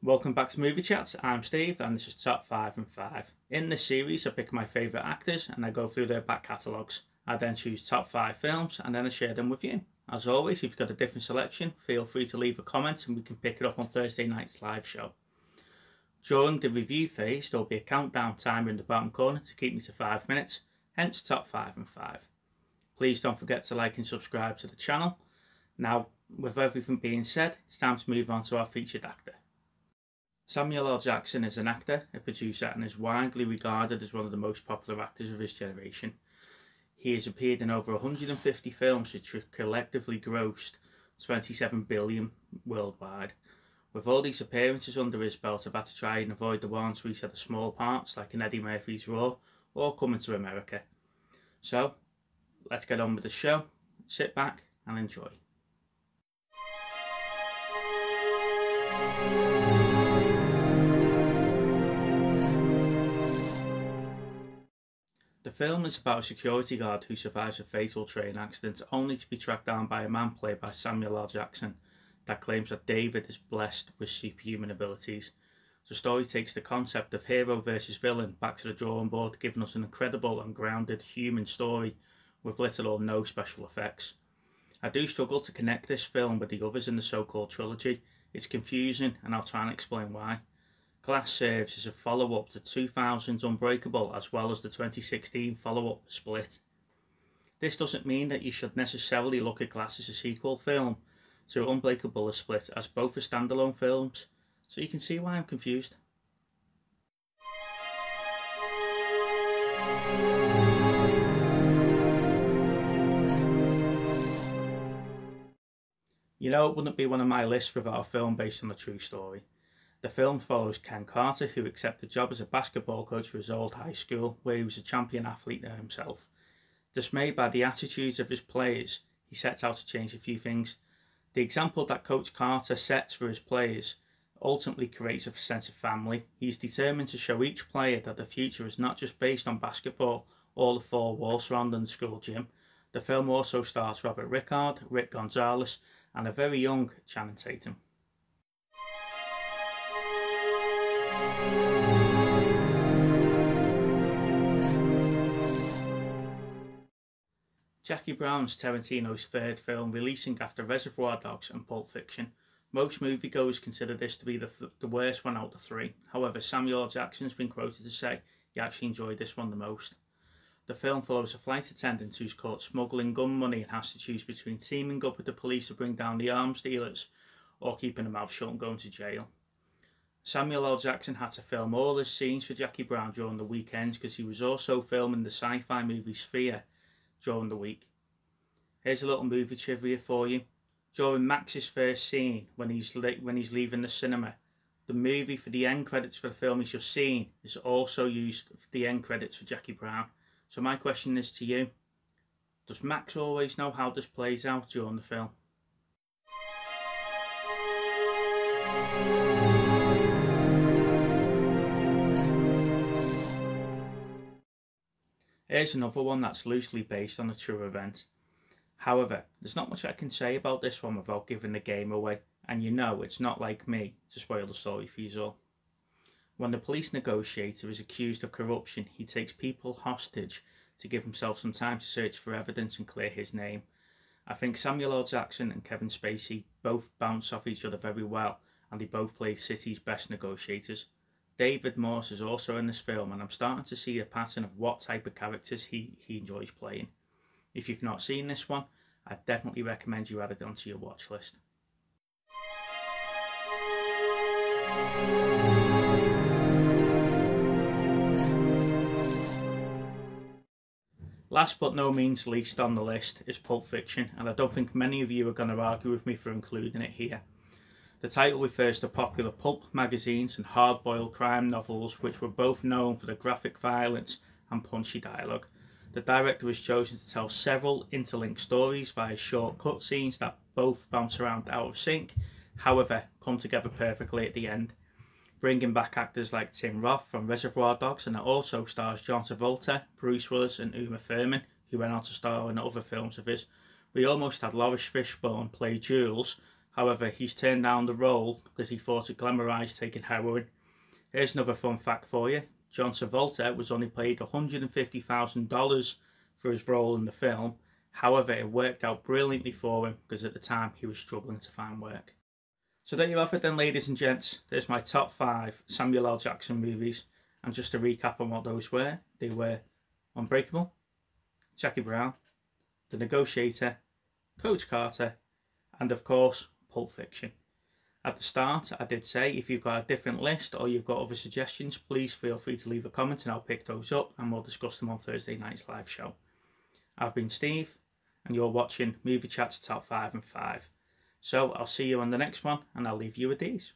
Welcome back to Movie Chats. I'm Steve and this is Top 5 and 5. In this series I pick my favourite actors and I go through their back catalogues. I then choose top 5 films and then I share them with you. As always, if you've got a different selection, feel free to leave a comment and we can pick it up on Thursday night's live show. During the review phase there will be a countdown timer in the bottom corner to keep me to 5 minutes, hence Top 5 and 5. Please don't forget to like and subscribe to the channel. Now, with everything being said, it's time to move on to our featured actor. Samuel L. Jackson is an actor, a producer and is widely regarded as one of the most popular actors of his generation. He has appeared in over 150 films which have collectively grossed $27 billion worldwide. With all these appearances under his belt, I've had to try and avoid the ones where he's had the small parts like in Eddie Murphy's Raw or Coming to America. So, let's get on with the show, sit back and enjoy. The film is about a security guard who survives a fatal train accident only to be tracked down by a man played by Samuel L. Jackson that claims that David is blessed with superhuman abilities. The story takes the concept of hero versus villain back to the drawing board, giving us an incredible and grounded human story with little or no special effects. I do struggle to connect this film with the others in the so-called trilogy. It's confusing and I'll try and explain why. Glass serves as a follow-up to 2000's Unbreakable as well as the 2016 follow-up Split. This doesn't mean that you should necessarily look at Glass as a sequel film to Unbreakable or Split, as both are standalone films, so you can see why I'm confused. You know, it wouldn't be one of my lists without a film based on a true story. The film follows Ken Carter, who accepted a job as a basketball coach for his old high school, where he was a champion athlete there himself. Dismayed by the attitudes of his players, he sets out to change a few things. The example that Coach Carter sets for his players ultimately creates a sense of family. He's determined to show each player that the future is not just based on basketball or the four walls surrounding the school gym. The film also stars Robert Rickard, Rick Gonzalez, and a very young Channing Tatum. Jackie Brown is Tarantino's third film, releasing after Reservoir Dogs and Pulp Fiction. Most moviegoers consider this to be the worst one out of the three. However, Samuel L. Jackson has been quoted to say he actually enjoyed this one the most. The film follows a flight attendant who's caught smuggling gun money and has to choose between teaming up with the police to bring down the arms dealers or keeping their mouth shut and going to jail. Samuel L. Jackson had to film all his scenes for Jackie Brown during the weekends because he was also filming the sci-fi movie Sphere during the week. Here's a little movie trivia for you. During Max's first scene, when he's leaving the cinema, the movie for the end credits for the film he's just seen is also used for the end credits for Jackie Brown. So my question is to you, does Max always know how this plays out during the film? Here's another one that's loosely based on a true event. However, there's not much I can say about this one without giving the game away, and you know it's not like me to spoil the story for you all. When the police negotiator is accused of corruption, he takes people hostage to give himself some time to search for evidence and clear his name. I think Samuel L. Jackson and Kevin Spacey both bounce off each other very well, and they both play city's best negotiators. David Morse is also in this film, and I'm starting to see a pattern of what type of characters he enjoys playing. If you've not seen this one, I definitely recommend you add it onto your watch list. Last but no means least on the list is Pulp Fiction, and I don't think many of you are going to argue with me for including it here. The title refers to popular pulp magazines and hard-boiled crime novels which were both known for the graphic violence and punchy dialogue. The director has chosen to tell several interlinked stories via short cutscenes that both bounce around out of sync, however come together perfectly at the end. Bringing back actors like Tim Roth from Reservoir Dogs, and it also stars John Travolta, Bruce Willis and Uma Thurman, he went on to star in other films of his. We almost had Lawrence Fishburne play Jules, however he's turned down the role because he thought it glamorised taking heroin. Here's another fun fact for you. John Travolta was only paid $150,000 for his role in the film, however it worked out brilliantly for him because at the time he was struggling to find work. So there you have it then, ladies and gents. There's my top 5 Samuel L. Jackson movies, and just to recap on what those were, they were Unbreakable, Jackie Brown, The Negotiator, Coach Carter, and of course Pulp Fiction. At the start I did say if you've got a different list or you've got other suggestions, please feel free to leave a comment and I'll pick those up and we'll discuss them on Thursday night's live show. I've been Steve and you're watching Movie Chat's Top 5 and 5. So I'll see you on the next one and I'll leave you with these.